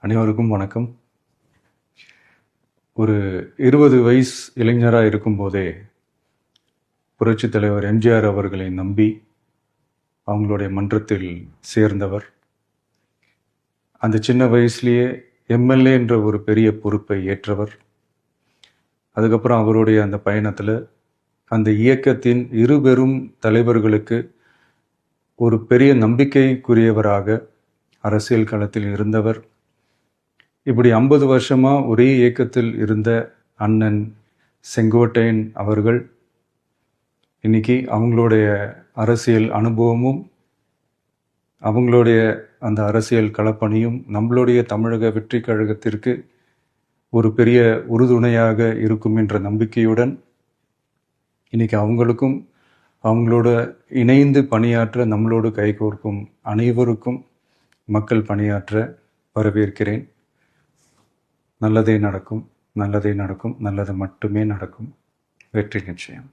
அனைவருக்கும் வணக்கம். ஒரு 20 வயசு இளைஞராக இருக்கும்போதே புரட்சித் தலைவர் எம்ஜிஆர் அவர்களை நம்பி அவங்களுடைய மன்றத்தில் சேர்ந்தவர். அந்த சின்ன வயசுலேயே எம்எல்ஏ என்ற ஒரு பெரிய பொறுப்பை ஏற்றவர். அதுக்கப்புறம் அவருடைய அந்த பயணத்தில் அந்த இயக்கத்தின் இருபெரும் தலைவர்களுக்கு ஒரு பெரிய நம்பிக்கைக்குரியவராக அரசியல் களத்தில் இருந்தவர். இப்படி 50 வருஷமாக ஒரே இயக்கத்தில் இருந்த அண்ணன் செங்கோட்டையன் அவர்கள் இன்னைக்கு அவங்களுடைய அரசியல் அனுபவமும் அவங்களுடைய அந்த அரசியல் களப்பணியும் நம்மளுடைய தமிழக வெற்றி கழகத்திற்கு ஒரு பெரிய உறுதுணையாக இருக்கும் என்ற நம்பிக்கையுடன் இன்னைக்கு அவங்களுக்கும் அவங்களோட இணைந்து பணியாற்ற நம்மளோடு கைகோர்க்கும் அனைவருக்கும் மக்கள் பணியாற்ற வரவேற்கிறேன். நல்லதே நடக்கும், நல்லதே நடக்கும், நல்லது மட்டுமே நடக்கும். வெற்றி நிச்சயம்.